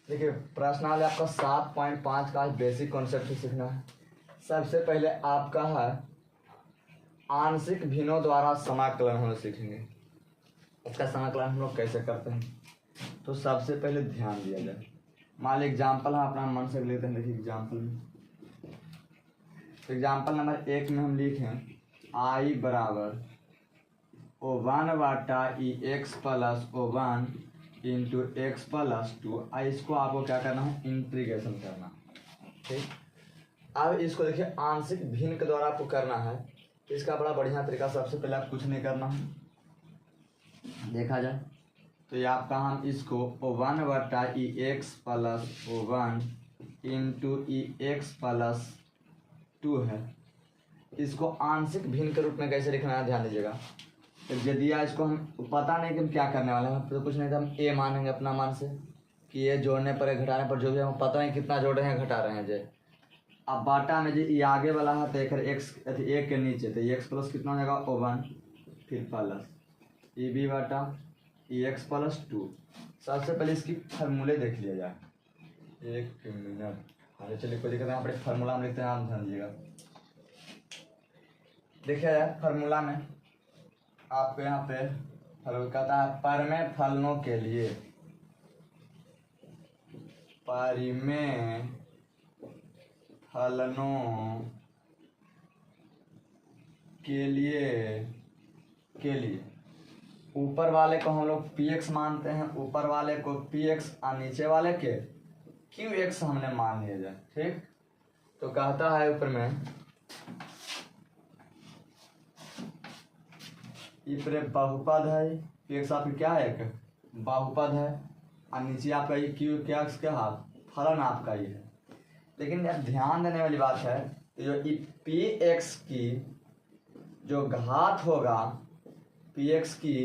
देखिए प्रश्नावली आपका 7.5 का बेसिक कॉन्सेप्ट सीखना है। सबसे पहले आपका है आंशिक भिन्नों द्वारा समाकलन हम लोग सीखेंगे। इसका समाकलन हम लोग कैसे करते हैं, तो सबसे पहले ध्यान दिया जाए। मान ली एग्जाम्पल हम अपना मन से लेते हैं। देखिए एग्जाम्पल नंबर 1 में हम लिखें आई बराबर O1 बटा e x plus O1 into x plus 2। इसको आपको क्या करना है, इंटीग्रेशन करना। ठीक, अब इसको देखिए आंशिक भिन्न के द्वारा आपको करना है। इसका बड़ा बढ़िया तरीका, सबसे पहले आप कुछ नहीं करना है, देखा जाए तो ये आपका हम इसको O1 बटा e x plus O1 into e x plus 2 है। इसको आंशिक भिन्न के रूप में कैसे लिखना है ध्यान दीजिएगा। तो यदि इसको हम पता नहीं कि हम क्या करने वाले हैं, तो कुछ नहीं, तो हम ए मानेंगे अपना मान से कि ये जोड़ने पर घटाने पर जो भी हम पता नहीं कितना जोड़ रहे हैं घटा रहे हैं। जे अब बाटा में जो ये आगे वाला है तो एक एक्स एक के नीचे, तो एक्स प्लस कितना हो जाएगा O1 फिर प्लस ई बी बाटा ई एक्स प्लस 2। सबसे पहले इसकी फार्मूले देख लिया जाए। एक मिनट, आगे चलिए कोई दिक्कत है, यहाँ पर फार्मूला हम लिखते हैं, आप ध्यान दीजिएगा। देखिए जाए फार्मूला में आपको यहाँ पे कहता है परिमेय फलनों के लिए, परिमेय फलनों के लिए ऊपर वाले को हम लोग px मानते हैं, ऊपर वाले को px और नीचे वाले के qx हमने मान लिया जाए। ठीक, तो कहता है ऊपर में ये बहुपद है, px आपकी क्या है, एक बहुपद है, और नीचे आपका ये qx क्या हाथ फलन आपका ये है। लेकिन यार ध्यान देने वाली बात है, जो px की जो घात होगा, px की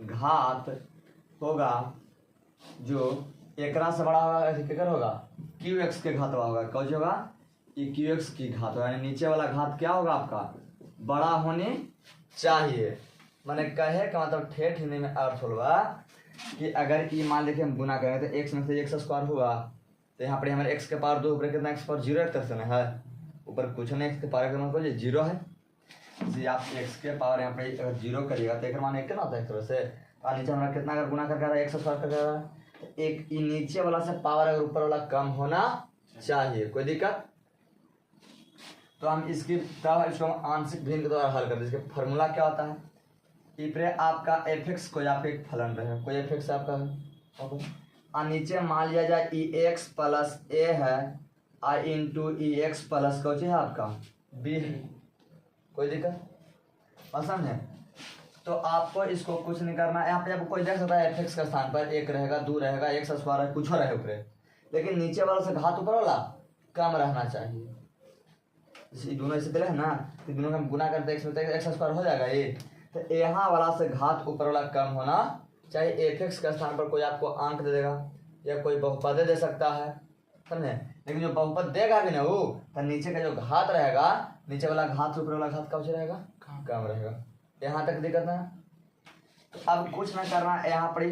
घात होगा जो एकरा से बड़ा होगा, केकर होगा, qx के घात होगा। कौन होगा, ये qx की घात होगा, यानी नीचे वाला घात क्या होगा आपका, बड़ा होनी चाहिए। मैंने कहे का मतलब ठेठ हिंदी में अर्थ होगा कि अगर ये मान देखिए हम गुना करें तो x में से x स्क्वायर हुआ, तो यहाँ पर हमारे x के पावर 2 ऊपर कितना x पावर 0 एक तरह से है, ऊपर कुछ नहीं, x के पावर का मतलब 0 है। जी आप x के पावर यहाँ पे अगर 0 करिएगा तो एक मान एक कितना होता है एक तरह से, और नीचे हमारा कितना अगर गुना करके आ रहा है x स्क्वायर करके आ रहा है, तो एक नीचे वाला से पावर अगर ऊपर वाला कम होना चाहिए, कोई दिक्कत। तो हम इसकी इसको आंशिक भिन्न के द्वारा हल करते हैं। इसका फॉर्मूला क्या होता है, इपरे आपका fx कोई आपका एक फलन रहेगा, कोई fx आपका है, और नीचे मान लिया जाए ई एक्स प्लस ए है और इंटू ई एक्स प्लस कौन है आपका बी है, कोई दिक्कत पसंद है। तो आपको इसको कुछ नहीं करना है, यहाँ पे आपको कोई देख सकता है fx का स्थान पर एक रहेगा, 2 रहेगा, एक्स स्क्वायर है, कुछ रहे ऊपर, लेकिन नीचे वाला से घात ऊपर वाला कम रहना चाहिए। इसी दोनों ऐसे दिले है ना, तो दोनों का हम गुना करते एक्स स्क्वायर हो जाएगा ये, तो यहाँ वाला से घात ऊपर वाला कम होना चाहिए। fx के स्थान पर कोई आपको अंक दे देगा या कोई बहुपद दे सकता है, समझे। लेकिन जो बहुपद देगा भी ना वो, तो नीचे का जो घात रहेगा, नीचे वाला घात ऊपर वाला घात कब से रहेगा, कम रहेगा। यहाँ तक दिक्कत है। तो अब कुछ ना करना, यहाँ पर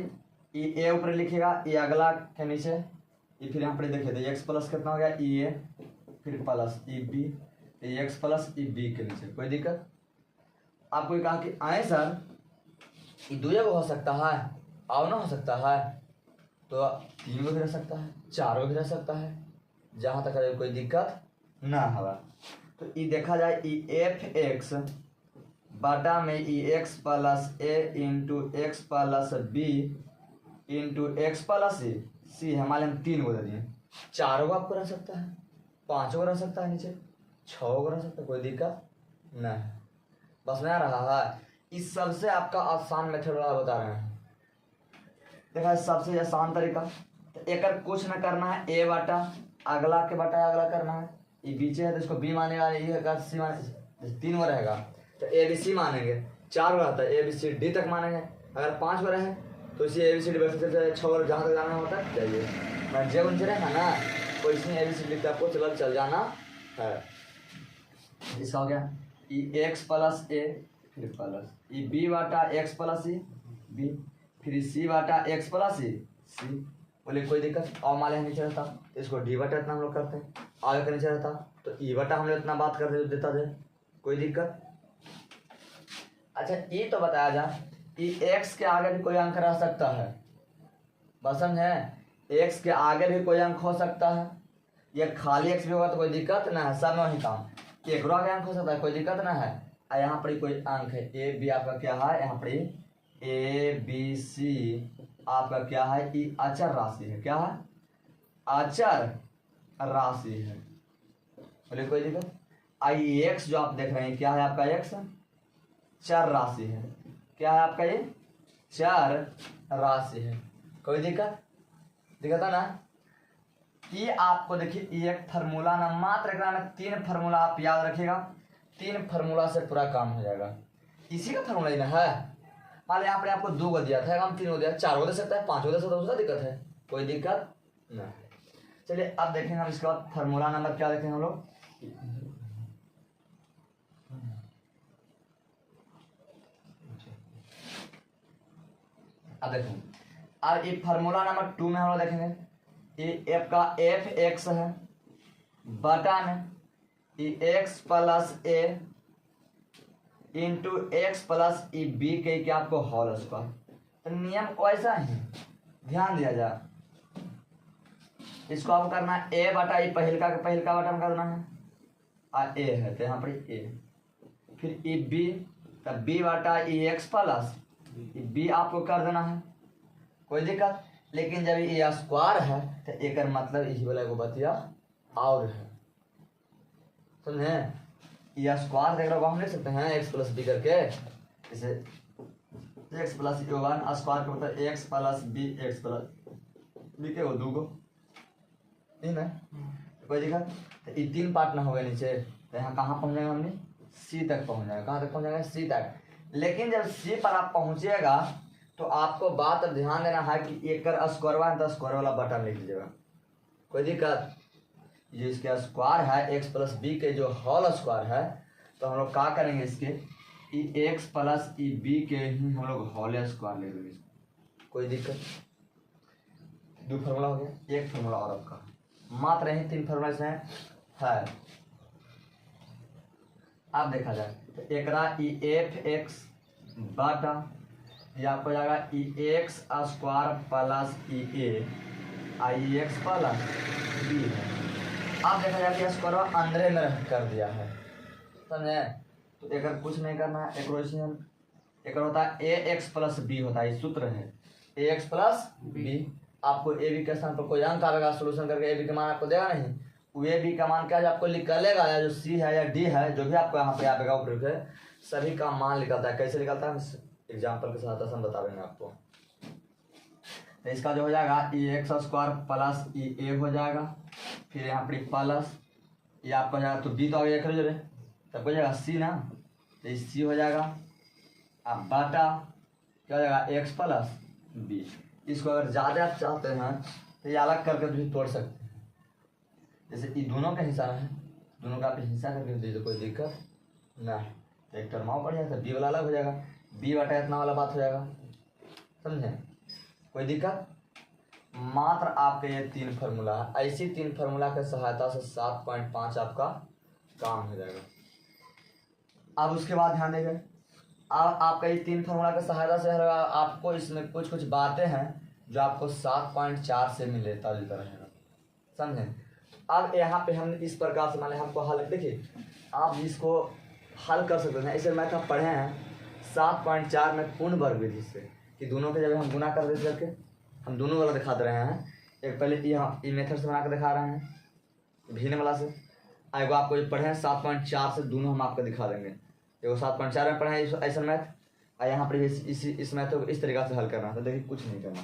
ए ऊपर लिखेगा, ये अगला के नीचे, ये फिर यहाँ पर देखिए तो एक्स प्लस कितना हो गया ई ए, फिर प्लस ई B, X plus E B के नीचे, कोई दिक्कत। आपको कहा कि आए सर ये 2 हो सकता है और ना हो सकता है, तो 3 भी रह सकता है, 4 भी रह सकता है, जहाँ तक कोई दिक्कत ना होगा। तो ये देखा जाए ई एफ एक्स बटा में e x plus a into x plus b into x plus c, हमारे हम 3 गो दे दिए, 4 गो आपको रह सकता है, 5 गो रह सकता है, नीचे 6 गो रह सकता है, कोई दिक्कत नहीं है। बस में आ रहा है। इस सबसे आपका आसान मेथड वाला बता रहे हैं, देखा सबसे आसान तरीका। तो एक कुछ न करना है, ए बाटा अगला के बाटा अगला करना है, ये बीचे है तो इसको बी मानेगा, ये सी माने, 3 गो रहेगा तो ए बी सी मानेंगे, 4 गो रहता है ए बी सी डी तक मानेंगे, अगर 5 गो रहे तो इसी ए बी सी डी बस 6 गो जहाँ तक जाना होता है चाहिए, मैं जे उनसे रहेगा ना तो इसमें ए बी सी डी लिखते आपको चल जाना है। इसका हो गया ई एक्स प्लस ए फिर प्लस ई बी बाटा एक्स प्लस ई बी, फिर सी बाटा एक्स प्लस ई सी, बोले कोई दिक्कत। और मान लिया नीचे रहता तो इसको डी बटा इतना हम लोग करते हैं, आगे का नीचे रहता तो ई बटा हम लोग इतना बात करते देता जाए, कोई दिक्कत। अच्छा ये तो बताया जाए कि एक्स के आगे भी कोई अंक रह सकता है, बस समझे, एक्स के आगे भी कोई अंक हो सकता है, ये खाली एक्स भी होगा तो कोई दिक्कत ना है, सब में वही काम। एक रो आगे अंक हो सकता है, कोई दिक्कत ना है। और यहाँ पर कोई अंक है ए बी आपका क्या है, यहाँ पर ए बी सी आपका क्या है, ये अचर राशि है, क्या है, अचर राशि है, बोले कोई दिक्कत। आई एक्स जो आप देख रहे हैं क्या है आपका, एक्स चर राशि है, क्या है आपका, ये चर राशि है, कोई दिक्कत, दिक्कत है ना। ये आपको देखिए एक फार्मूला ना, मात्र में 3 फार्मूला आप याद रखिएगा, 3 फार्मूला से पूरा काम हो जाएगा। इसी का फार्मूला ही ना है। मान लिया आपने आपको 2 को दिया था, हम 3 को दिया, 4 को दे सकता है, 5 को दे सकता है, उसका दिक्कत है, कोई दिक्कत ना। चलिए अब देखेंगे हम इसके बाद फार्मूला नंबर क्या देखेंगे हम लोग, अब देखेंगे। अब ये फार्मूला नंबर 2 में हम लोग देखेंगे, ये एफ का एफ एक्स है बटा में ये x plus a into x plus E B के क्या आपको होल स्क्वायर। तो नियम वैसा ही ध्यान दिया जाए, इसको आपको करना है ए बटा ई पहिल का बटा में करना है, और ए है तो यहाँ पर ए, फिर ई बी तब बी बटा ई एक्स प्लस बी आपको कर देना है, कोई दिक्कत। लेकिन जब ये स्क्वायर है तो एक मतलब यही वाला को बतिया और है, समझे। ये स्क्वायर देख रहे हो हम लिख सकते हैं एक्स प्लस बी करके, जैसे एक्स प्लस वन स्क्वायर का मतलब X plus B, X plus B के वो 2 को नहीं ना, कोई दिक्कत। तो ये 3 पार्ट ना हो गए नीचे, तो यहाँ कहाँ पहुँच जाएगा हमने, सी तक पहुँच जाएगा, कहाँ तक पहुँच जाएगा, सी तक। लेकिन जब सी पर आप पहुँचेगा तो आपको बात अब ध्यान देना है कि एक स्क्वायर है तो स्क्वायर वाला बटन लिख लीजिएगा, कोई दिक्कत। ये इसके स्क्वायर है एक्स प्लस बी के जो होल स्क्वायर है, तो हम लोग क्या करेंगे, इसके ई एक्स प्लस ई बी के ही हम लोग होल स्क्वायर ले लेंगे, कोई दिक्कत। 2 फार्मूला हो गया, एक फार्मूला और आपका, मात्र यही 3 फार्मूला इसमें है। अब देखा जाए तो एक ई एफ एक्स बटा या आपको जाएगा ई एक्स स्क्वायर प्लस ई ए आई एक्स प्लस बी है। अब देखा जाए कि स्क्वायर अंदर में कर दिया है, समझे। तो एक कुछ नहीं करना है, एक होता है ए एक्स प्लस बी होता है, सूत्र है ए एक्स प्लस बी। आपको ए बी के स्थान पर कोई अंक आएगा, सोल्यूशन करके ए बी का मान आपको देगा नहीं, वो ए बी का मान क्या है आपको निकलेगा, या जो सी है या डी है जो भी आपको यहाँ पे आएगा उपयोग है, सभी का मान निकलता है। कैसे निकलता है एग्जाम्पल के साथ हम बता देंगे आपको। तो इसका जो हो जाएगा ई एक्स स्क्वायर प्लस ई ए हो जाएगा, फिर यहाँ पर प्लस ये आपका हो जाएगा, तो बी तो आ गया जो तब हो जाएगा सी ना, तो सी हो जाएगा। अब बाटा क्या हो जाएगा एक्स प्लस बी। इसको अगर ज़्यादा आप चाहते हैं तो ये अलग करके भी तोड़ सकते हैं, जैसे ये दोनों का हिस्सा है, दोनों का आप हिस्सा करके दे दो, कोई दिक्कत ना है। तो एक टर्म और बढ़ जाएगा, बी वाला अलग हो जाएगा, बी बटा इतना वाला बात हो जाएगा, समझे, कोई दिक्कत। मात्र आपके ये 3 फार्मूला है, ऐसी 3 फार्मूला की सहायता से 7.5 आपका काम हो जाएगा। अब उसके बाद ध्यान देंगे, अब आपका ये 3 फार्मूला की सहायता से आपको इसमें कुछ कुछ बातें हैं जो आपको 7.4 से मिलता जुलता रहेगा, समझे। अब यहाँ पे हम इस प्रकार से माने हमको हल, देखिए आप इसको हल कर सकते हैं। इसे मैथ आप पढ़े हैं 7.4 में पूर्ण वर्ग विधि से, कि दोनों के जब हम गुना कर देते करके हम दोनों वाला दिखा दे रहे हैं। एक पहले यहाँ ये मेथड से बना कर दिखा रहे हैं भिन्न वाला से, एगो आपको ये पढ़े हैं 7.4 से, दोनों हम आपको दिखा देंगे। एगो 7.4 में पढ़े हैं ऐसा मैथ, और यहाँ पर इस मैथ को इस तरीका से हल करना है। तो देखिए कुछ नहीं करना,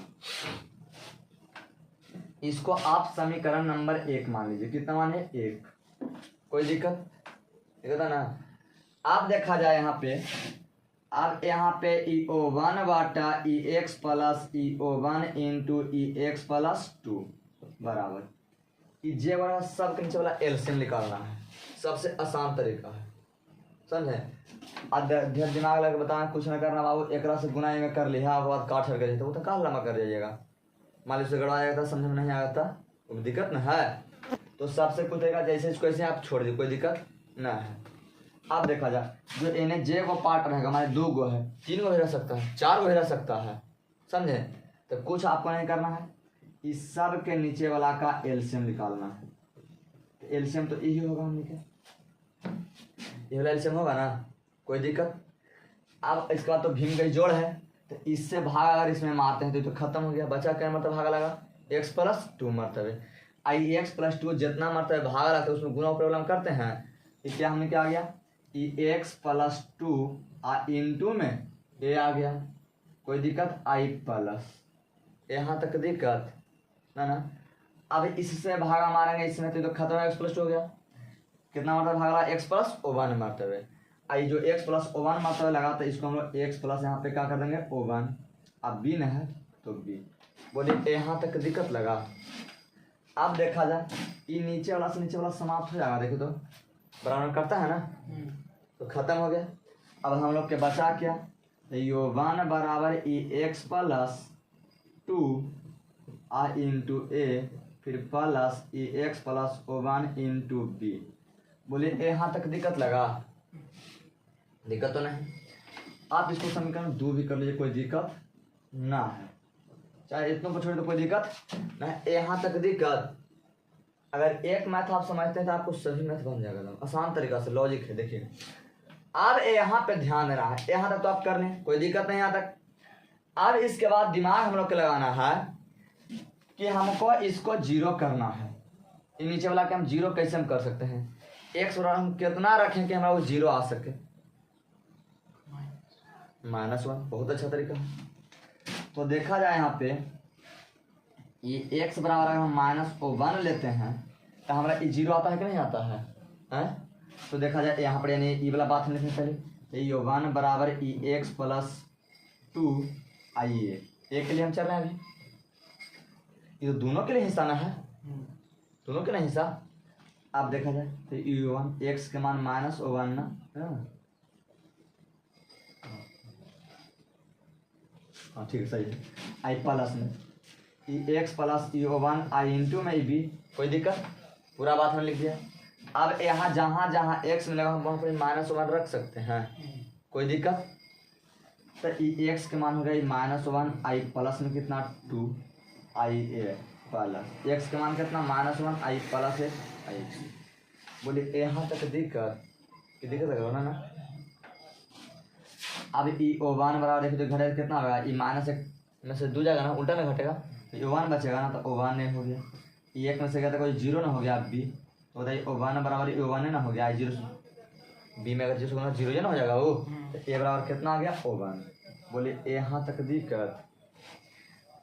इसको आप समीकरण नंबर 1 मान लीजिए। कितना माने 1, कोई दिक्कत है ना। आप देखा जाए यहाँ पे, अब यहाँ पे ई ओ 1 बाटा ई एक्स प्लस ई ओ 1 इंटू ई एक्स प्लस 2 बराबर ई जे बड़ा सब के नीचे वाला एलसीएम निकालना है, सबसे आसान तरीका है, समझे। दिमाग लगा बताना, कुछ ना करना बाबू, एक से गुना में कर लिया, बाद काट कर तो वो तो कहाँ लम्बा कर जाइएगा, मान लीजिए गड़बड़ा जाता, समझ में नहीं आता, तो दिक्कत ना है। तो सबसे पूछेगा जैसे इसको ऐसे आप छोड़ दीजिए, कोई दिक्कत ना है। अब देखा जाए जो एन जे को पार्ट रहेगा, हमारे 2 गो है, 3 गो भी रह सकता है, 4 गो भी रह सकता है, समझे। तो कुछ आपको नहीं करना है, इस सब के नीचे वाला का एलसीएम निकालना है। तो एलसीएम तो यही होगा, हम लिखे ये वाला एलसीएम होगा ना, कोई दिक्कत। अब इसके बाद तो भीम का जोड़ है, तो इससे भाग अगर इसमें मारते हैं तो खत्म हो गया, बचा क्या मरतबा भागा लगा, x+2 मरतबे। आई x+2 जितना मरतबे भागा लगा उसमें गुना प्रॉब्लम करते हैं, तो क्या हमने क्या आ गया, x+2 इंटू में ए आ गया, कोई दिक्कत, i+, यहाँ तक दिक्कत ना। अब इससे भागा मारेंगे इसमें तो खत्म है, x+2 हो गया, कितना मरतबा भागा लगा, x+1 मरतबे। आई जो x+1 मरतबे लगा तो इसको हम लोग x+ यहाँ पे क्या कर देंगे, 1। अब b न है तो b, बोलिए यहाँ तक दिक्कत लगा। अब देखा जाए ये नीचे वाला से नीचे वाला समाप्त हो जाएगा, देखो तो बराबर करता है ना, तो खत्म हो गया। अब हम लोग के बचा क्या, तो 1 बराबर x+2 इंटू a, फिर प्लस x+1 इंटू b। बोलिए यहाँ तक दिक्कत लगा, दिक्कत तो नहीं। आप इसको समीकरण 2 भी कर लीजिए, कोई दिक्कत ना है, चाहे इतनों को छोड़े तो कोई दिक्कत ना है। यहाँ तक दिक्कत, अगर एक मैथ आप समझते हैं तो आपको सभी मैथ बन जाएगा, आसान तरीका से, लॉजिक है। देखिए अब यहाँ पे ध्यान देना है, यहाँ तक तो आप कर लें, कोई दिक्कत नहीं यहाँ तक। अब इसके बाद दिमाग हम लोग को लगाना है कि हमको इसको 0 करना है। नीचे वाला के हम 0 कैसे हम कर सकते हैं, x बराबर हम कितना रखें कि हमारा वो 0 आ सके, -1, बहुत अच्छा तरीका है। तो देखा जाए यहाँ पे ये x बराबर अगर हम -1 लेते हैं तो हमारा ये 0 आता है कि नहीं आता है, हैं? तो देखा जाए यहाँ पर, यानी ये वाला बात हम लिखें पहले, ये 1 बराबर x+2 आइए, एक के लिए हम चल रहे हैं अभी, ये तो दोनों के लिए हिस्सा ना है, दोनों के लिए हिस्सा। अब देखा जाए तो u1 x के मान -1 ना, हाँ ठीक है, सही है। आई प्लस में x+1 आई इंटू में b, कोई दिक्कत, पूरा बात हमने लिख दिया। अब यहाँ जहाँ जहाँ x मिलेगा हम वहाँ पर -1 रख सकते हैं, कोई दिक्कत। तो x के मान हो गया -1, आई प्लस में कितना 2 आई ए प्लस, x के मान कितना -1 आई प्लस है आई। बोलिए यहाँ तक दिक्कत की दिक्कत लगा ना। अब o1 बराबर देखिए तो घटे कितना होगा, -1 में से 2 जाएगा ना, उल्टा में घटेगा, तो o1 बचेगा ना, तो o1 नहीं हो गया, एक में से क्या था, कोई 0 ना हो गया, b तो बताइए o1 बराबर o1 ना हो गया, 0 b में अगर 0 होगा 0 ना हो जाएगा वो, तो a बराबर कितना आ गया, o1। बोलिए यहाँ तक दिक्कत।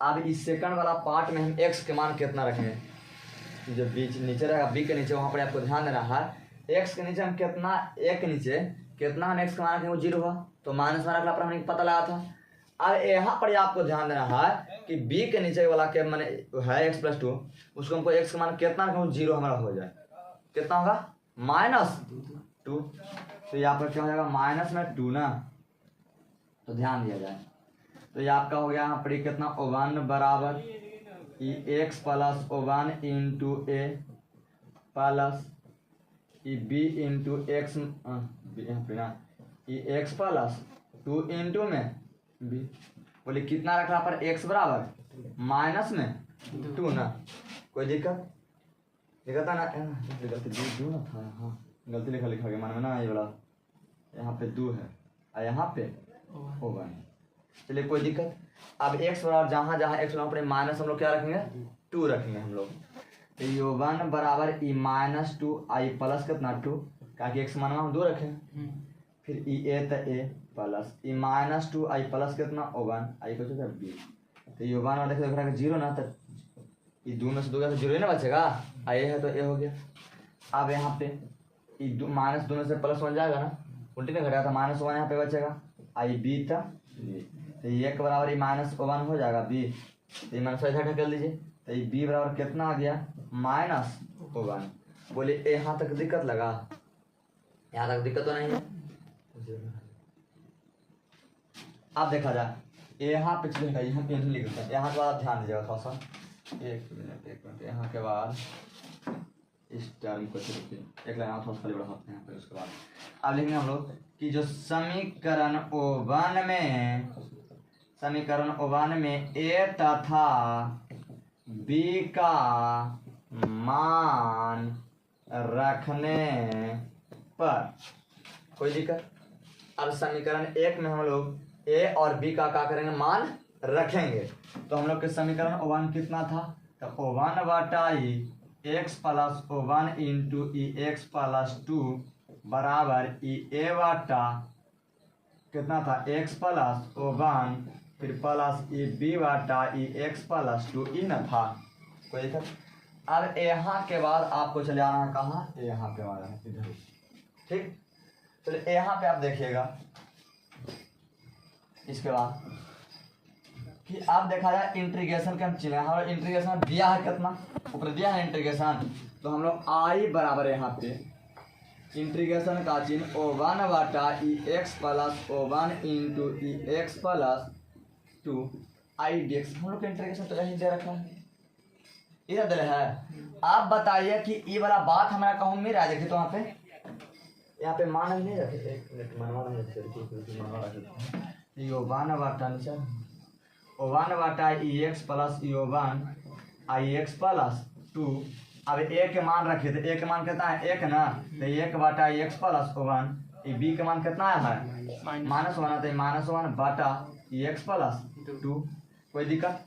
अब इस सेकंड वाला पार्ट में हम x के मान कितना रखेंगे, जो बीच नीचे रहेगा b के नीचे, वहाँ पर आपको ध्यान देना है, x के नीचे हम कितना, a के नीचे कितना हम x के मान रखेंगे, वो 0 हुआ, तो माइनस में रखला पर हमने पता लगा था। अब यहाँ पर आपको ध्यान देना है कि b के नीचे वाला के माने है x+2, उसको हमको x का मान कितना रखें, 0 हमारा हो जाए, कितना होगा -2, तो यहाँ पर क्या हो जाएगा -2 ना, तो ध्यान दिया जाए। तो ये आपका हो गया यहाँ पर कितना, o1 बराबर x+1 into a plus b into x, यहाँ पे ना x+2 इंटू में b। बोले कितना रखा पर x बराबर -2 ना, कोई दिक्कत, दिक्कत है ना, गलती 2 ना था, हाँ गलती लिखा गया मान में ना, ये वाला यहाँ पे 2 है और यहाँ पे o1, चलिए कोई दिक्कत। अब x बराबर जहाँ जहाँ x बराबर पर माइनस हम लोग क्या रखेंगे, 2 रखेंगे हम लोग, तो u1 बराबर -2 आई प्लस कितना 2, क्योंकि x मान हम 2 रखें, फिर a तो a प्लस -2 आई प्लस कितना o1 आई को b, तो u1 और देखो 0 ना, तो ये 2 में से 2 का 0 ही ना बचेगा, a है तो a हो गया। अब यहाँ पे -2 में से +1 जाएगा ना, उल्टी में घटेगा, तो -1 यहाँ पे बचेगा, आई b था b, तो ये के बराबर -1 हो जाएगा b, तो ये -1 इधर ढकेल दीजिए, तो ये b बराबर कितना आ गया -1। बोलिए यहाँ तक दिक्कत लगा, यहाँ तक दिक्कत तो नहीं है। अब देखा जाए यहाँ पे चलेगा, यहाँ पे लिख देते हैं। यहाँ के बाद आप ध्यान दीजिएगा थोड़ा सा, एक मिनट। यहाँ के बाद इस टर्म को एक लाइन थोड़ा सा बढ़ाते हैं यहाँ पे। उसके बाद अब लिखेंगे हम लोग कि जो समीकरण O1 में ए तथा बी का मान रखने पर कोई दिक्कत। अब समीकरण 1 में हम लोग ए और बी का क्या करेंगे, मान रखेंगे। तो हम लोग के समीकरण O1 कितना था, तो O1 बटा e x plus O1 into e x plus 2 बराबर ई ए बटा कितना था, एक्स प्लस O1 फिर प्लस ई बी बटा ई एक्स प्लस 2 ई न था। कोई दिक्कत। अब यहाँ के बाद आपको चले आना है कहाँ, यहाँ पे आना है इधर, ठीक। चलिए यहाँ पे आप देखिएगा इसके बाद कि आप देखा जाए इंटीग्रेशन के हम चिन्ह, हमारा इंटीग्रेशन दिया है कितना, ऊपर दिया है इंटीग्रेशन। तो हम लोग आई बराबर यहाँ पे इंटीग्रेशन का चिन्ह O1 बटा e x plus O1 into e x plus 2 I d x. हम लोग का इंटीग्रेशन तो यही दे रखा है, इधर दे है। आप बताइए कि ये वाला बात हमारा कहूँ में आ जाएगी, तो वहाँ पे यहाँ पे मान नहीं रखे, एक मिनट मनवा नहीं रखे, O1 बटा नीचे O1 बटा ई एक्स प्लस O1 आई एक्स प्लस 2। अब ए के मान रखे थे, ए के मान कितना है, एक ना, तो 1 बटा e x plus O1, e B के मान कितना है, -1, तो -1 बटा ई एक्स प्लस 2। कोई दिक्कत।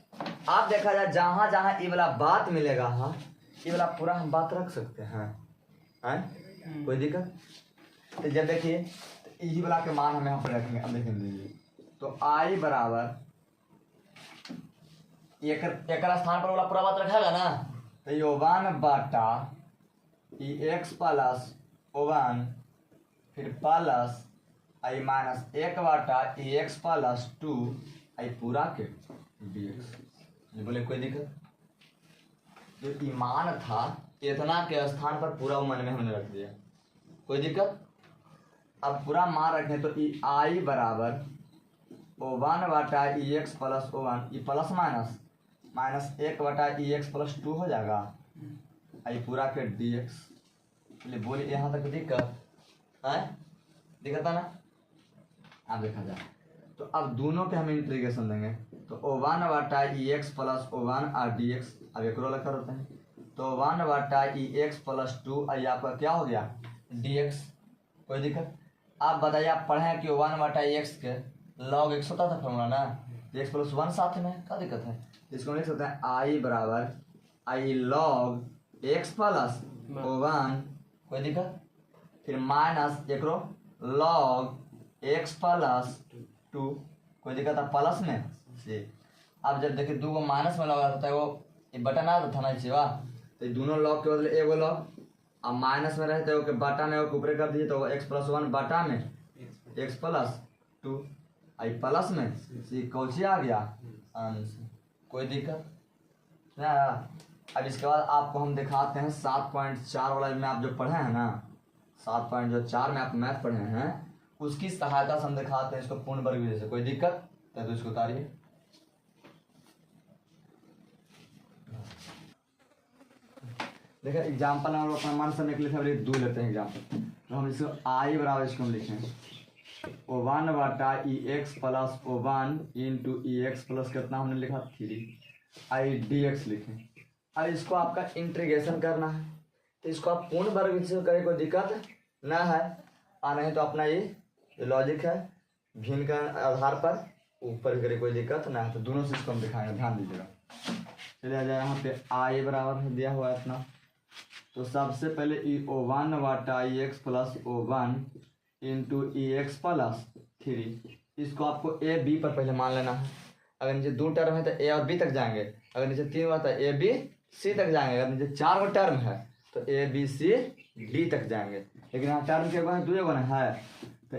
आप देखा जाए जहाँ जहाँ ये वाला बात मिलेगा, हाँ ये वाला पूरा हम बात रख सकते हैं, कोई दिक्कत। तो जब देखिए तो यही वाला के मान हम यहाँ पर रखेंगे। अब देखेंगे तो आई बराबर एक स्थान पर वाला पूरा बात रखेगा ना, तो O1 बटा ई एक्स प्लस O1 फिर प्लस आई -1 बटा ई एक्स प्लस 2 आई पूरा के dx। बोले कोई दिक्कत। जो ईमान था इतना के स्थान पर पूरा मन में हमने रख दिया, कोई दिक्कत। अब पूरा मान रखें तो ई आई बराबर O1 बटा e x plus O1 e plus -1 बटा ई एक्स प्लस 2 हो जाएगा, आई पूरा के dx। चलिए बोलिए यहाँ तक दिक्कत है, दिक्कत है ना। अब देखा जाए तो अब दोनों के हम इंटीग्रेशन देंगे, तो O1 बटा ई एक्स प्लस O1 और dx। अब एक रो लगा होते हैं, तो 1 बटा ई एक्स प्लस 2 आई आपका क्या हो गया, dx। कोई दिक्कत। आप बताइए, आप पढ़े हैं कि 1 बटा ई एक्स के log x होता था फॉर्मूला ना, x प्लस 1 साथ में, क्या दिक्कत है। इसको लिख सकते हैं आई बराबर आई log x प्लस O1, कोई दिक्कत। फिर माइनस एक रो log x प्लस 2, कोई दिक्कत है, प्लस में से। अब जब देखिए दो माइनस में लगा रहता है, वो बटन आता था ना नीचे, तो दोनों लॉग के बदले एगो लॉग, अब माइनस में रहते हो कि बटा में ऊपर कर दीजिए, तो x प्लस 1 बटा में x प्लस 2 आई प्लस में सी कौची आ गया आंसर। कोई दिक्कत ना। अब इसके बाद आपको हम दिखाते हैं 7.4 वाला में आप जो पढ़े हैं ना, 7.4 में आप मैथ पढ़े हैं, उसकी सहायता से हम दिखाते हैं इसको पूर्ण वर्ग विधि से। कोई दिक्कत तो इसको उतारिए। देखिए एग्जाम्पल हम लोग अपना मन से निकले थे, दो लेते हैं एग्जाम्पल। तो हम इसको आई बराबर इसको हम लिखें O1 बटा e x plus O1 into e x plus कितना हमने लिखा 3 आई dx लिखें। अब इसको आपका इंटीग्रेशन करना है, तो इसको आप पूर्ण वर्ग विधि से करें, कोई दिक्कत ना है। और नहीं तो अपना ये लॉजिक है, भिन्न के आधार पर ऊपर करे, कोई दिक्कत ना है। तो दोनों से इसको हम दिखाएंगे, ध्यान दीजिएगा। चलिए आ जाए यहाँ पे आई बराबर दिया हुआ है अपना, तो सबसे पहले ई O1 बटा e x plus O1 into e x plus 3, इसको आपको ए बी पर पहले मान लेना है। अगर नीचे 2 टर्म है तो ए और बी तक जाएंगे, अगर नीचे 3 हुआ तो ए बी सी तक जाएंगे, अगर नीचे 4 गो टर्म है तो ए बी सी डी तक जाएंगे। लेकिन यहाँ टर्म के है 2 गो है, तो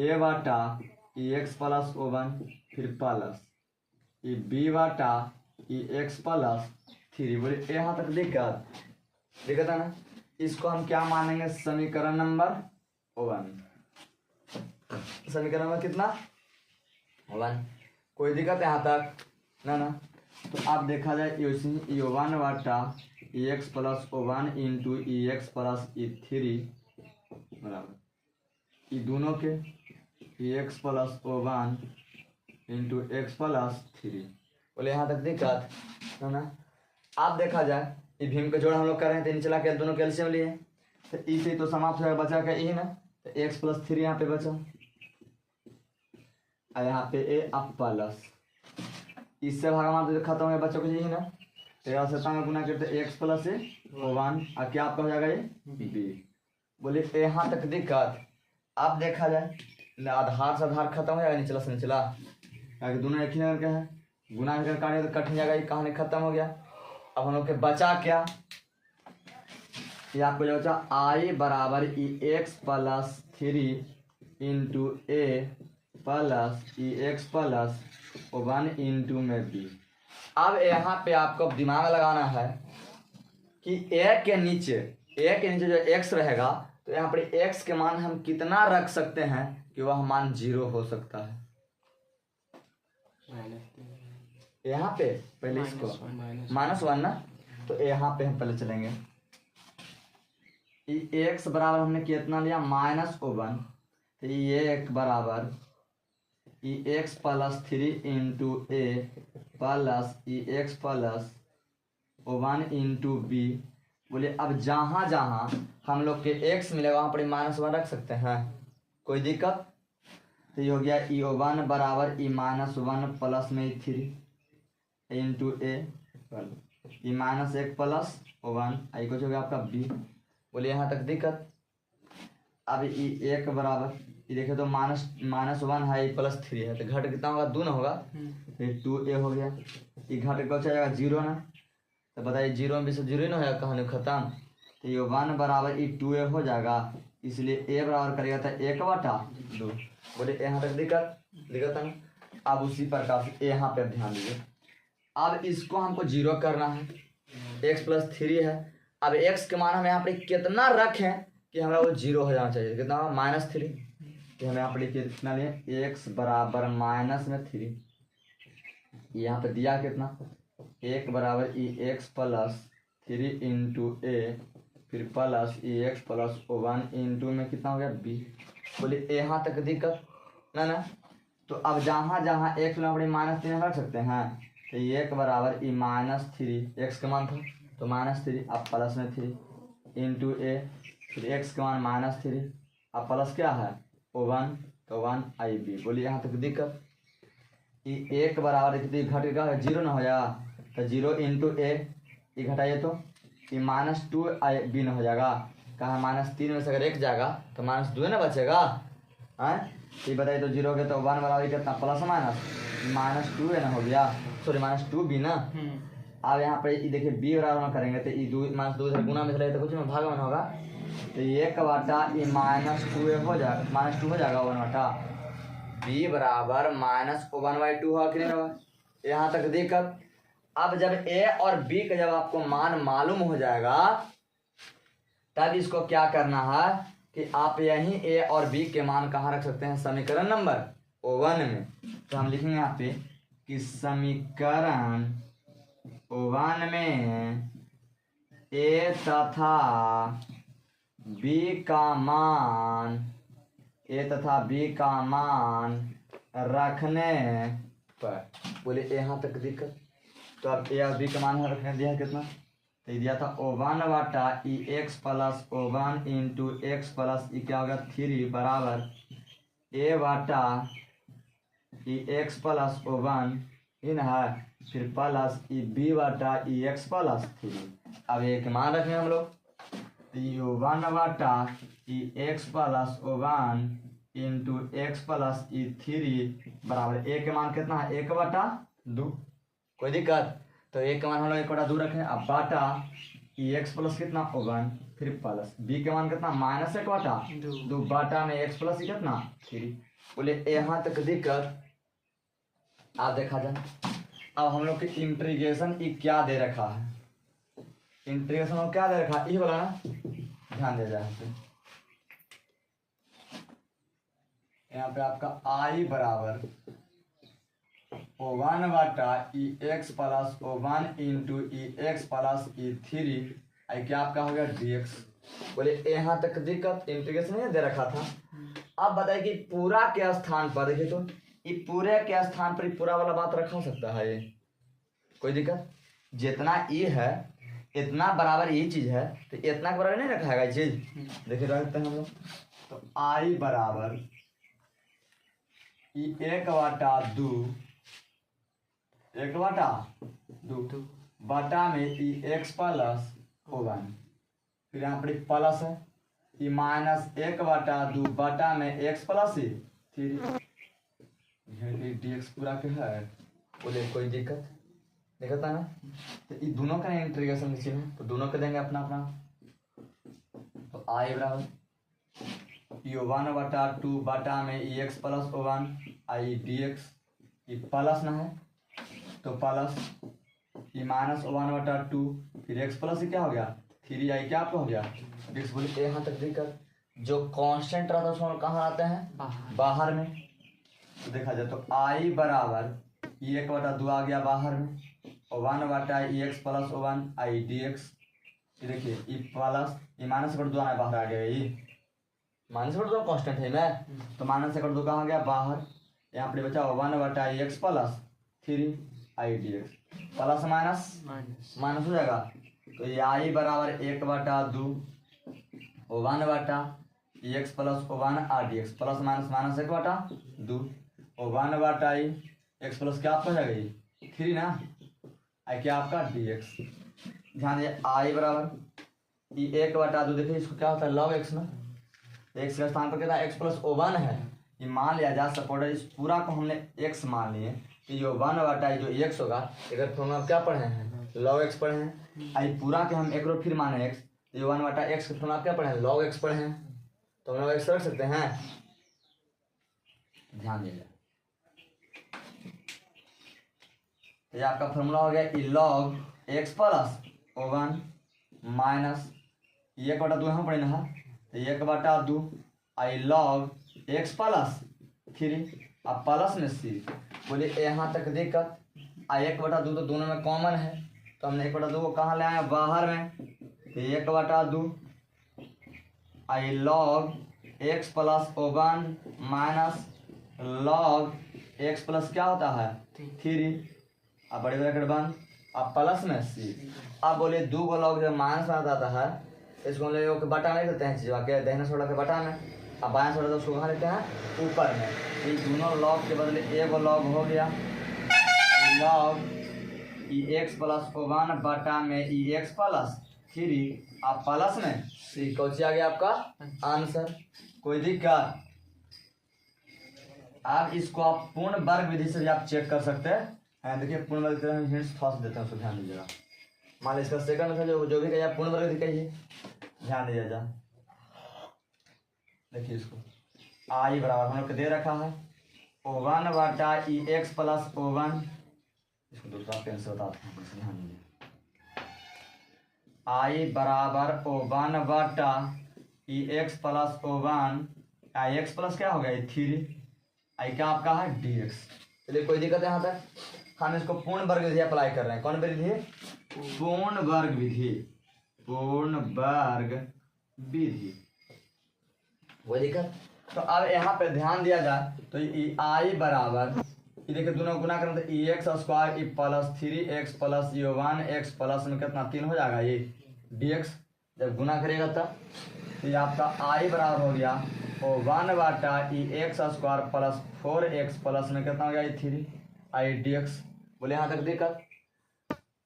ए बटा ई एक्स प्लस O1 फिर प्लस ई बी बटा ई एक्स प्लस 3। बोले यहाँ तक दिक्कत है ना। इसको हम क्या मानेंगे, समीकरण नंबर 1। समीकरण नंबर कितना 1। कोई दिक्कत है यहाँ तक ना ना। तो आप देखा जाए E1 वाटा EX plus O1 into EX plus E3 बराबर ये दोनों के EX plus O1 into X plus 3। बोले यहाँ तक दिक्कत है ना। आप देखा जाए ये भीम के जोड़ हम लोग कर रहे हैं तो नीचे ला के दोनों कैल्शियम लिए तो ई से तो समाप्त हो बचा का ई ना, तो X प्लस 3 यहाँ पे बचा और यहाँ पे ए अब प्लस इससे भागा मार तो खत्म हो गया बच्चों को यही ना। तो यहाँ से में गुना करते X प्लस ए O1 और क्या आपका हो जाएगा ये बी। बोले यहाँ तक दिक्कत। आप देखा जाए आधार से आधार खत्म हो जाएगा निचला से निचला क्योंकि दोनों एक ही नंबर के हैं गुना कर काटे तो कट जाएगा ये कहानी खत्म हो गया। अब हम लोग के बचा क्या ये आपको जो बचा आई बराबर EX plus 3 into a plus EX plus O1 into में बी। अब यहाँ पे आपको दिमाग लगाना है कि ए के नीचे जो x रहेगा तो यहाँ पर x के मान हम कितना रख सकते हैं कि वह मान 0 हो सकता है। यहाँ पे पहले इसको -1 ना, तो यहाँ पे हम पहले चलेंगे x बराबर हमने कितना लिया -O1 तो ये एक बराबर EX plus 3 into a plus EX plus O1 into b. बोले अब जहाँ जहाँ हम लोग के x मिलेगा वहाँ पर -1 रख सकते हैं कोई दिक्कत। तो ये हो गया E1 बराबर E-1 प्लस में 3 इंटू ए -1 प्लस O1 आई कुछ हो गया आपका बी। बोले यहाँ तक दिक्कत। अब E1 बराबर ये देखे तो -1 है +3 है तो घट कितना होगा 2 ना होगा फिर 2a हो गया। ये घट का जाएगा 0 ना, तो बताइए 0 में भी सब 0 ही ना होगा कहानी खत्म। तो ये 1 बराबर 2a हो जाएगा इसलिए a बराबर करेगा था 1/2। बोले यहाँ तक दिक्कत है ना। अब उसी प्रकार से यहाँ पे ध्यान दीजिए। अब इसको हमको 0 करना है x प्लस 3 है। अब x के मान हम यहाँ पे कितना रखें कि हमारा वो 0 हो जाना चाहिए कितना -3 कि हमें यहाँ पर कितना लिए x बराबर -3 यहाँ पे दिया कितना 1 बराबर EX प्लस 3 इंटू ए फिर plus EX plus O1 into में कितना हो गया b। बोले यहाँ तक दिक्कत ना ना। तो अब जहाँ जहाँ x में अपने -3 रख सकते हैं तो 1 बराबर -3 x का मान था तो -3 अब प्लस में 3 इंटू ए फिर x का मान -3 अब प्लस क्या है O1 तो 1 IB। बोलिए यहाँ तक दिक्कत। 1 बराबर घट का 0 ना हो जाएगा तो 0 इंटू ए ये घटाइए तो ये -2 IB ना हो जाएगा कहाँ -3 में से अगर 1 जाएगा तो -2 ना बचेगा है। ये बताइए तो 0 के तो 1 बराबर कितना प्लस -2 है ना हो गया सॉरी -2b ना। अब यहाँ पे देखिए b बराबर में करेंगे तो ये -2 इधर गुना में चलेगा तो कुछ में भाग में होगा तो 1/2 ये -2 हो जाएगा -2 हो जाएगा 1/2 b बराबर -1/2 होगा कि नहीं होगा। यहाँ तक दिक्कत। अब जब a और b का जब आपको मान मालूम हो जाएगा तब इसको क्या करना है कि आप यहीं a और b के मान कहाँ रख सकते हैं समीकरण नंबर O1 में। तो हम लिखेंगे यहाँ पे कि समीकरण O1 में a तथा b का मान रखने पर। बोले यहाँ तक दिक्कत। तो अब a और b का मान रखने दिया कितना तो दिया था O1 वाटा EX plus O1 into x plus क्या होगा 3 बराबर a वाटा EX प्लस O1 इन है फिर प्लस b वाटा EX प्लस 3। अब एक मान रखें हम लोग O1 वाटा EX plus O1 into x plus 3 बराबर a के मान कितना है 1/2। कोई दिक्कत। तो a के मान हम लोग 1/2 रखें। अब बाटा EX प्लस कितना O1 फिर प्लस b के मान कितना -1/2 बाटा में x प्लस कितना 3। बोले यहाँ तक दिक्कत। आप देखा जाए अब हम लोग की इंटीग्रेशन क्या दे रखा है इंटीग्रेशन क्या दे रखा है ये वाला ना ध्यान दे जाए। यहाँ पे आपका i बराबर O1 बटा e x plus O1 into e x plus ई थ्री आई क्या आपका हो गया dx। बोले यहाँ तक दिक्कत इंटीग्रेशन नहीं दे रखा था। अब बताइए कि पूरा के स्थान पर देखिए तो ये पूरे के स्थान पर पूरा वाला बात रखा सकता है ये कोई दिक्कत। जितना ई है इतना बराबर ये चीज है तो इतना के बराबर नहीं रखा है ये चीज। देखिए रखते हैं हम लोग तो आई बराबर ई एक बटा दो बटा में ई एक्स प्लस O1 फिर यहाँ पर प्लस है ई माइनस एक बटा दो बटा में एक्स प्लस ई थ्री dx पूरा के है। बोले कोई दिक्कत दिक्कत है ना। तो ये दोनों का इंटीग्रेशन नीचे में तो दोनों के देंगे अपना अपना। तो आई बराबर ई O1 बटा 2 बटा में ई एक्स प्लस O1 आई dx ये प्लस ना है तो प्लस ई माइनस O1 बटा 2 फिर एक्स प्लस क्या हो गया 3 आई क्या आपका हो गया dx। बोले यहाँ तक दिक्कत जो कांस्टेंट रहता है उसमें कहाँ आते हैं बाहर में। तो देखा जाए तो आई बराबर ई एक बटा 2 आ गया बाहर में O1 बटा ई एक्स प्लस O1 आई dx। देखिए ई प्लस ई माइनस बटा 2 आना बाहर आ गया ये माइनस बटा 2 कांस्टेंट है मैं तो माइनस बटा 2 कहाँ गया बाहर। यहाँ पर बचा O1 बटा ई एक्स प्लस 3 आई dx प्लस माइनस हो जाएगा। तो ये आई बराबर 1 बटा 2 O1 बटा e x plus O1 r dx plus minus 1 बटा 2 O1 बटा ई एक्स प्लस क्या आपका हो जाएगा 3 ना आई क्या आपका dx। ध्यान दीजिए आई बराबर ई 1 बटा 2 देखिए इसको क्या होता है log x ना एक्स के स्थान पर क्या था एक्स प्लस O1 है ये मान लिया जा सपोर्ट इस पूरा को हमने x मान लिए तो ये 1 बटा जो x होगा अगर फॉर्मूला क्या पढ़े हैं log x पढ़े हैं आई पूरा के हम एक बार फिर माने x ये 1 बटा x के फॉर्मूला क्या पढ़े हैं log x पढ़े हैं तो हम log x रख सकते हैं। ध्यान दीजिए ये आपका फॉर्मूला हो गया ई log x plus O1 minus ये 1 बटा 2 यहाँ पढ़े ना है 1 बटा 2 आई log x प्लस 3 अब प्लस में c। बोले यहाँ तक दिक्कत आई 1 बटा 2 तो दोनों में कॉमन है तो हमने 1 बटा 2 को कहाँ ले आए बाहर में तो 1 बटा 2 आई log x plus O1 minus log x plus क्या होता है 3 अब बड़े ब्रैकेट बंद अब प्लस में c। अब बोले 2 को log जब माइनस में आता है इसको हम लोग बटा नहीं देते हैं चीज के दहना छोड़ा के बटा में अब बाएं छोड़ा तो उसको कहाँ लेते हैं ऊपर में। ये दोनों log के बदले एक log हो गया log ई एक्स प्लस O1 बटा में ई एक्स प्लस 3 अब प्लस में c कौन सी आ गया आपका आंसर। कोई दिक्कत। अब इसको आप पूर्ण वर्ग विधि से भी आप चेक कर सकते हैं। देखिए पूर्ण वर्ग विधि में हिंट्स फर्स्ट देते हैं उसको ध्यान दीजिएगा। मान लीजिए इसका सेकंड में जो भी कहिए पूर्ण वर्ग विधि कहिए ध्यान दीजिएगा। देखिए इसको आई बराबर हम लोग को दे रखा है O1 बटा ई एक्स प्लस O1 इसको दूसरा पेन से बताते हैं ध्यान दीजिए। आई बराबर O1 बटा ई एक्स प्लस O1 आई एक्स प्लस क्या हो गया 3 आई क्या आपका है dx। चलिए कोई दिक्कत है यहाँ तक। हम इसको पूर्ण वर्ग विधि अप्लाई कर रहे हैं। कौन विधि पूर्ण वर्ग विधि कोई दिक्कत। तो अब यहाँ पे ध्यान दिया जाए तो ई आई बराबर ये देखिए दोनों गुना करें तो e x square e plus 3x plus ये 1x प्लस में कितना 3 हो जाएगा ये dx। जब गुना करेगा तब तो ये आपका आई बराबर हो गया O1 बटा e x square plus 4x plus में कितना हो गया ये 3 आई dx। बोले यहाँ तक दिक्कत।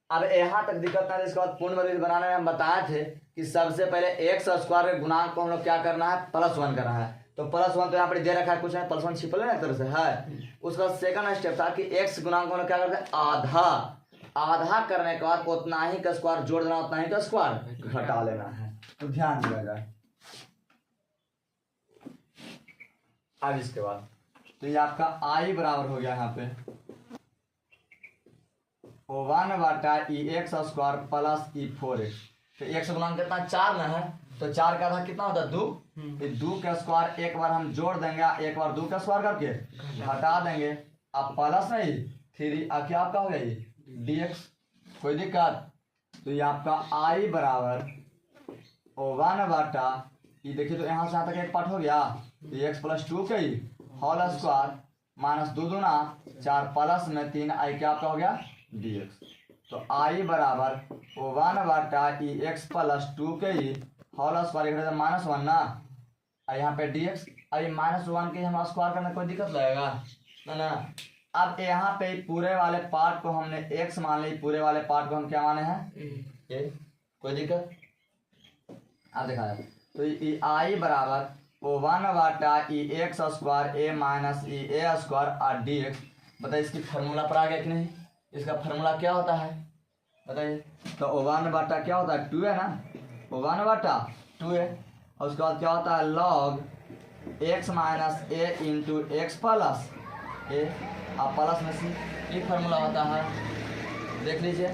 अब यहाँ तक दिक्कत ना इसके बाद पूर्ण वर्ग बनाने में हम बताए थे कि सबसे पहले एक्स स्क्वायर के गुणांक को हम लोग क्या करना है +1 करना है। तो +1 तो यहाँ पर दे रखा है कुछ है +1 छिपल है ना एक तरह से है। उसका सेकंड स्टेप था कि एक्स गुणांक को क्या करते हैं आधा करने के बाद उतना ही का स्क्वायर जोड़ देना उतना ही का स्क्वायर घटा लेना है। तो ध्यान दिया अब इसके बाद तो ये आपका आई बराबर हो गया यहाँ पे O1 बटा ई एक्स स्क्वायर प्लस ई 4x। तो एक्स गुणांक कितना 4 ना है तो 4 का आधा कितना होता है 2। 2 का स्क्वायर एक बार हम जोड़ देंगे एक बार 2 का स्क्वायर करके घटा देंगे अब प्लस नहीं 3 क्या आपका हो गया ये dx। कोई दिक्कत? तो ये आपका i बराबर 1 ये देखिए, तो यहाँ से यहाँ तक एक पार्ट हो गया, तो x प्लस 2 के होल स्क्वायर माइनस 2 दूना 4 प्लस में 3 i क्या आपका हो गया dx। तो i बराबर 1 x प्लस 2 के होल स्क्वायर -1 ना, यहाँ पे dx। अभी -1 के हम स्क्वायर करने कोई दिक्कत लगेगा ना। अब यहाँ पे पूरे वाले पार्ट को हमने x मान ली, पूरे वाले पार्ट को हम क्या माने हैं ये। कोई दिक्कत? आप देखा है तो ये i बराबर 1 x square a minus a square और dx। बताइए इसकी फार्मूला पर आ गया कि नहीं? इसका फार्मूला क्या होता है बताइए? तो 1 क्या होता है 2 है ना, 1/2 है। और उसके बाद क्या होता है log x minus a into x plus a और प्लस में सी। ये फार्मूला होता है, देख लीजिए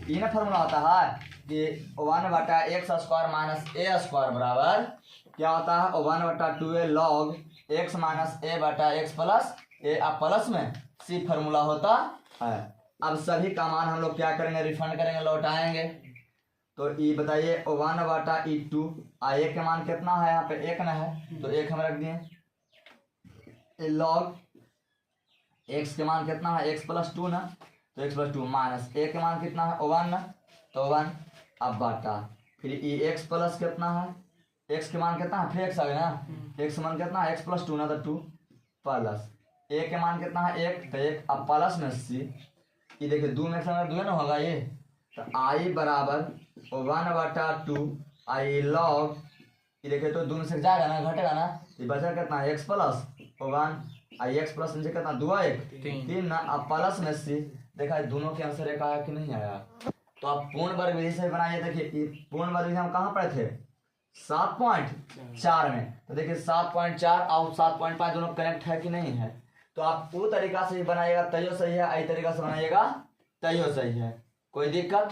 ये ना फार्मूला होता है कि 1/x square minus a square बराबर क्या होता है 1/2 log x minus a/x plus a और प्लस में सी फार्मूला होता है। अब सभी का मान हम लोग क्या करेंगे, रिफंड करेंगे, लौटाएंगे। तो ये बताइए 1/2 a के मान कितना है, यहाँ पे 1 ना है तो 1 हम रख दिए। log x के मान कितना है x प्लस 2 ना, तो x प्लस 2 माइनस a के मान कितना है 1 ना, तो 1 अब बाटा फिर ये x प्लस कितना है, x के मान कितना है फिर x आ गया ना, x मान कितना है x प्लस 2 ना, तो 2 प्लस a के मान कितना है 1 तो 1 अब प्लस में c। ये देखिए 2 में से 2 ना होगा ये, तो i बराबर 1/2 i log ये देखिए तो 2 में से जाएगा ना, घटेगा ना, ये बचा कितना है x प्लस 1 आई एक्स प्लस से कितना 2 1 3 ना, अब प्लस में सी। देखा दोनों के आंसर एक आया कि नहीं आया? तो आप पूर्ण वर्ग विधि से बनाइए। देखिए पूर्ण वर्ग विधि हम कहाँ पढ़े थे 7.4 में, तो देखिए 7.4 और 7.5 दोनों कनेक्ट है कि नहीं है? तो आप वो तरीका से ही बनाइएगा तैयो सही है, आई तरीका से बनाइएगा तैयो सही है। कोई दिक्कत?